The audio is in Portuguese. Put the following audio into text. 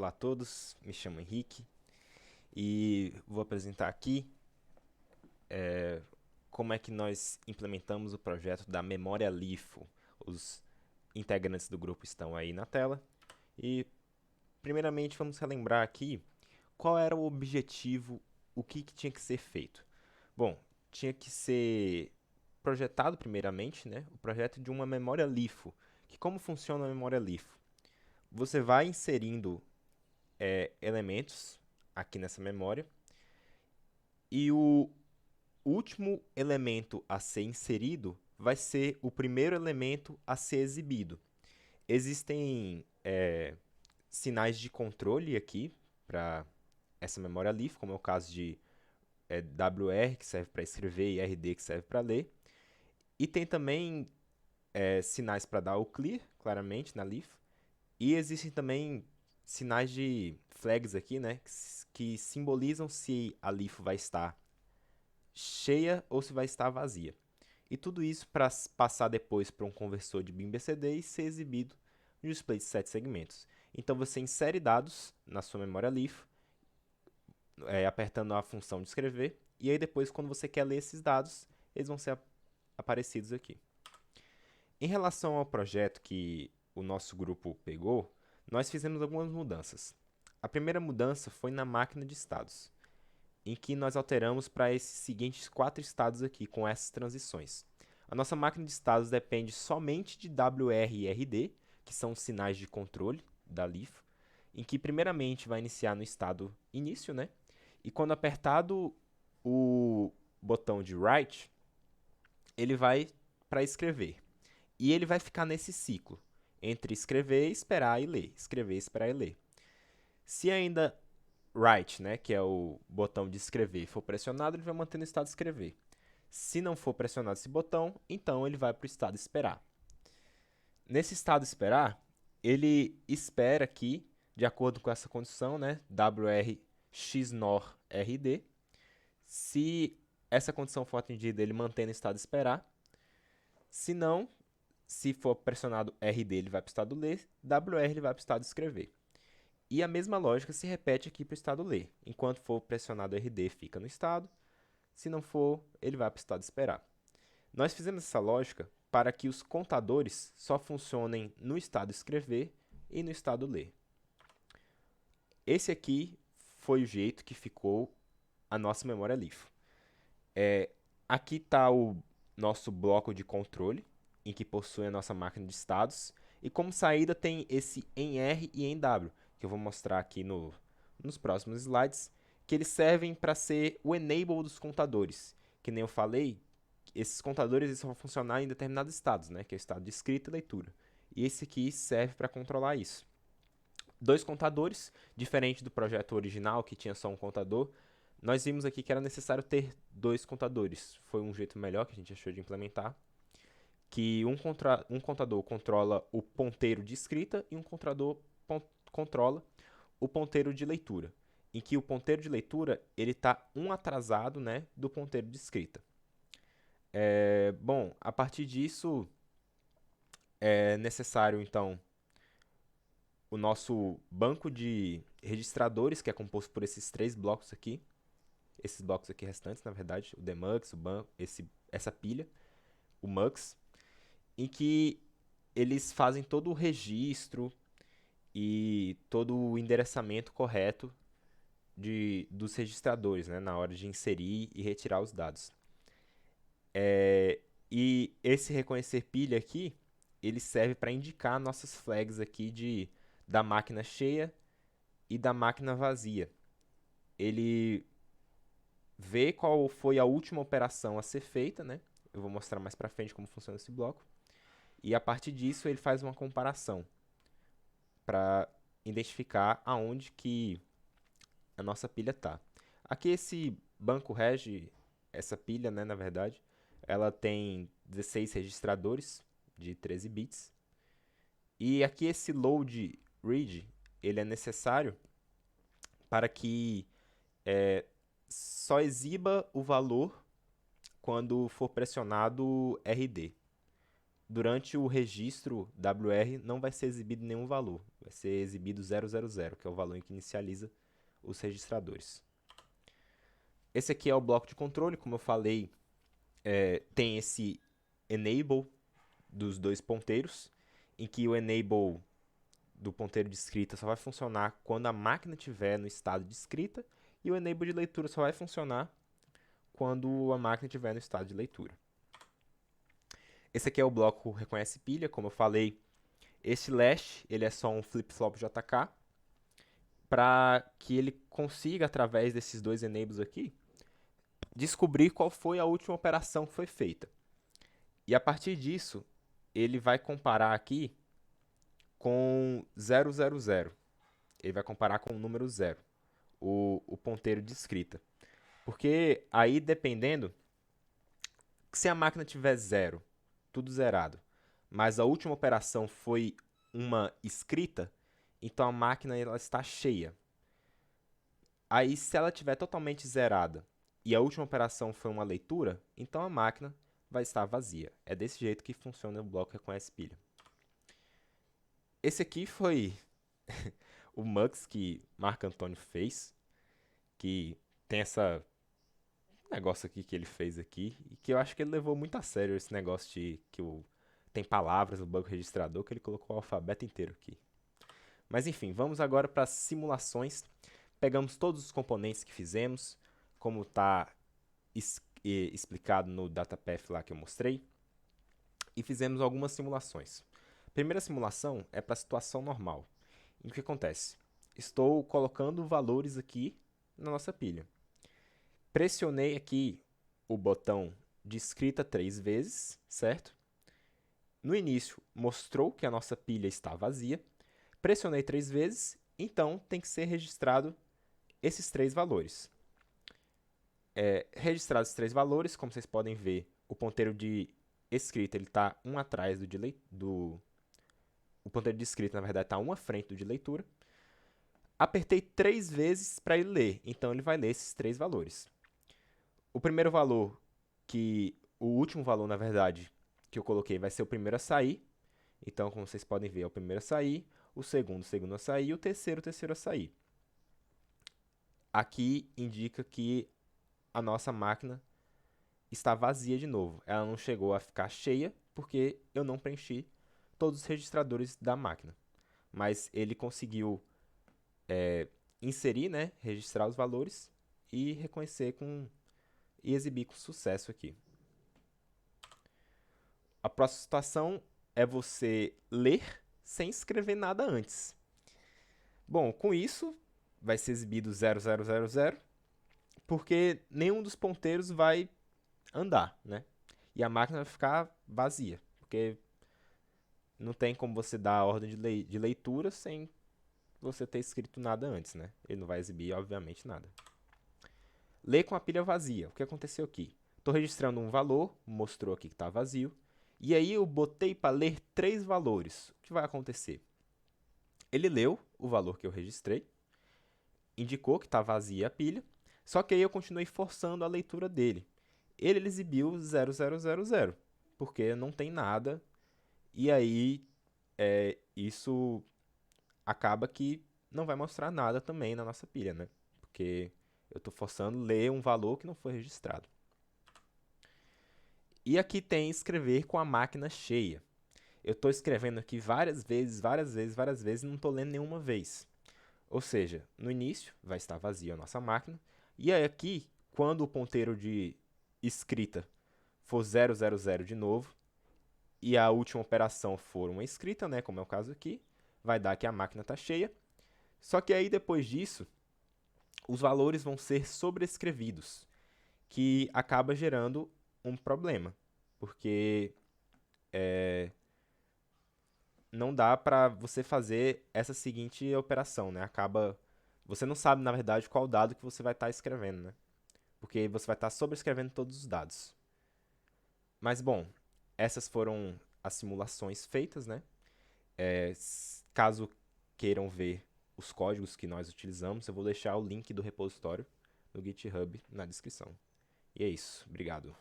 Olá a todos, me chamo Henrique e vou apresentar aqui como é que nós implementamos o projeto da memória LIFO. Os integrantes do grupo estão aí na tela e, primeiramente, vamos relembrar aqui qual era o objetivo, o que tinha que ser feito. Bom, tinha que ser projetado, primeiramente, né, o projeto de uma memória LIFO. Que como funciona a memória LIFO? Você vai inserindo elementos aqui nessa memória e o último elemento a ser inserido vai ser o primeiro elemento a ser exibido. Existem sinais de controle aqui para essa memória LIFO, como é o caso de WR, que serve para escrever, e RD, que serve para ler. E tem também sinais para dar o clear, claramente, na LIFO. E existem também sinais de flags aqui, né, que simbolizam se a LIFO vai estar cheia ou se vai estar vazia. E tudo isso para passar depois para um conversor de BIM-BCD e ser exibido no display de 7 segmentos. Então você insere dados na sua memória LIFO, apertando a função de escrever, e aí depois, quando você quer ler esses dados, eles vão ser aparecidos aqui. Em relação ao projeto que o nosso grupo pegou, nós fizemos algumas mudanças. A primeira mudança foi na máquina de estados, em que nós alteramos para esses seguintes 4 estados aqui, com essas transições. A nossa máquina de estados depende somente de WR e RD, que são os sinais de controle da LIFO, em que primeiramente vai iniciar no estado início, né? E quando apertado o botão de Write, ele vai para escrever. E ele vai ficar nesse ciclo, entre escrever, esperar e ler, escrever, esperar e ler. Se ainda Write, né, que é o botão de escrever, for pressionado, ele vai manter no estado de escrever. Se não for pressionado esse botão, então ele vai para o estado esperar. Nesse estado esperar, ele espera aqui, de acordo com essa condição, né, WR XNOR RD. Se essa condição for atendida, ele mantém no estado esperar. Se não, se for pressionado RD, ele vai para o estado ler, WR ele vai para o estado escrever. E a mesma lógica se repete aqui para o estado ler. Enquanto for pressionado RD, fica no estado. Se não for, ele vai para o estado esperar. Nós fizemos essa lógica para que os contadores só funcionem no estado escrever e no estado ler. Esse aqui foi o jeito que ficou a nossa memória LIFO. Aqui está o nosso bloco de controle, em que possui a nossa máquina de estados. E como saída tem esse em R e em W, que eu vou mostrar aqui nos próximos slides, que eles servem para ser o enable dos contadores. Que nem eu falei, esses contadores eles só vão funcionar em determinados estados, né? Que é o estado de escrita e leitura. E esse aqui serve para controlar isso. Dois contadores, diferente do projeto original, que tinha só um contador, nós vimos aqui que era necessário ter dois contadores. Foi um jeito melhor que a gente achou de implementar, que um contador controla o ponteiro de escrita e um contador controla o ponteiro de leitura, em que o ponteiro de leitura ele está um atrasado, né, do ponteiro de escrita. Bom, a partir disso é necessário então o nosso banco de registradores, que é composto por esses 3 blocos aqui, esses blocos aqui restantes, na verdade, o demux, o banco, essa pilha, o mux, em que eles fazem todo o registro e todo o endereçamento correto dos registradores, né, na hora de inserir e retirar os dados. E esse reconhecer pilha aqui, ele serve para indicar nossas flags aqui da máquina cheia e da máquina vazia. Ele vê qual foi a última operação a ser feita, né? Eu vou mostrar mais para frente como funciona esse bloco. E a partir disso ele faz uma comparação para identificar aonde que a nossa pilha está. Aqui esse banco rege, essa pilha, né, na verdade, ela tem 16 registradores de 13 bits. E aqui esse load read, ele é necessário para que só exiba o valor quando for pressionado RD. durante o registro WR não vai ser exibido nenhum valor. Vai ser exibido 000, que é o valor em que inicializa os registradores. Esse aqui é o bloco de controle, como eu falei, tem esse enable dos dois ponteiros, em que o enable do ponteiro de escrita só vai funcionar quando a máquina estiver no estado de escrita, e o enable de leitura só vai funcionar quando a máquina estiver no estado de leitura. Esse aqui é o bloco reconhece pilha, como eu falei. Este latch, ele é só um flip-flop JK, para que ele consiga, através desses dois enables aqui, descobrir qual foi a última operação que foi feita. E a partir disso, ele vai comparar aqui com 000. Ele vai comparar com o número 0, o ponteiro de escrita. Porque aí, dependendo, se a máquina tiver 0, tudo zerado, mas a última operação foi uma escrita, então a máquina ela está cheia. Aí, se ela estiver totalmente zerada e a última operação foi uma leitura, então a máquina vai estar vazia. É desse jeito que funciona o bloco reconhece pilha. Esse aqui foi o Mux que Marco Antônio fez, que tem essa negócio aqui que ele fez aqui, e que eu acho que ele levou muito a sério esse negócio de que tem palavras no banco registrador, que ele colocou o alfabeto inteiro aqui. Mas enfim, vamos agora para as simulações. Pegamos todos os componentes que fizemos, como está explicado no datapath lá que eu mostrei, e fizemos algumas simulações. A primeira simulação é para a situação normal. E o que acontece? Estou colocando valores aqui na nossa pilha. Pressionei aqui o botão de escrita 3 vezes, certo? No início, mostrou que a nossa pilha está vazia. Pressionei 3 vezes, então tem que ser registrado esses 3 valores. Registrados esses 3 valores, como vocês podem ver, o ponteiro de escrita está um atrás o ponteiro de escrita, na verdade, está um à frente do de leitura. Apertei 3 vezes para ele ler, então ele vai ler esses 3 valores. O primeiro valor, o último valor, na verdade, que eu coloquei vai ser o primeiro a sair. Então, como vocês podem ver, é o primeiro a sair, o segundo a sair e o terceiro a sair. Aqui indica que a nossa máquina está vazia de novo. Ela não chegou a ficar cheia porque eu não preenchi todos os registradores da máquina. Mas ele conseguiu inserir, né, registrar os valores e reconhecer e exibir com sucesso aqui. A próxima situação é você ler sem escrever nada antes. Bom, com isso vai ser exibido 000, porque nenhum dos ponteiros vai andar, né? E a máquina vai ficar vazia, porque não tem como você dar a ordem de leitura sem você ter escrito nada antes, né? Ele não vai exibir, obviamente, nada. Ler com a pilha vazia. O que aconteceu aqui? Estou registrando um valor, mostrou aqui que está vazio, e aí eu botei para ler 3 valores. O que vai acontecer? Ele leu o valor que eu registrei, indicou que está vazia a pilha, só que aí eu continuei forçando a leitura dele. Ele exibiu 000, porque não tem nada, e aí isso acaba que não vai mostrar nada também na nossa pilha, né? Porque eu estou forçando ler um valor que não foi registrado. E aqui tem escrever com a máquina cheia. Eu estou escrevendo aqui várias vezes, e não estou lendo nenhuma vez. Ou seja, no início vai estar vazia a nossa máquina, e aí aqui, quando o ponteiro de escrita for 000 de novo, e a última operação for uma escrita, né, como é o caso aqui, vai dar que a máquina está cheia. Só que aí depois disso, os valores vão ser sobrescrevidos, que acaba gerando um problema, porque não dá para você fazer essa seguinte operação, né? Você não sabe, na verdade, qual dado que você vai estar escrevendo, né? Porque você vai estar sobrescrevendo todos os dados. Mas, bom, essas foram as simulações feitas, né? Caso queiram ver os códigos que nós utilizamos, eu vou deixar o link do repositório no GitHub na descrição. E é isso. Obrigado.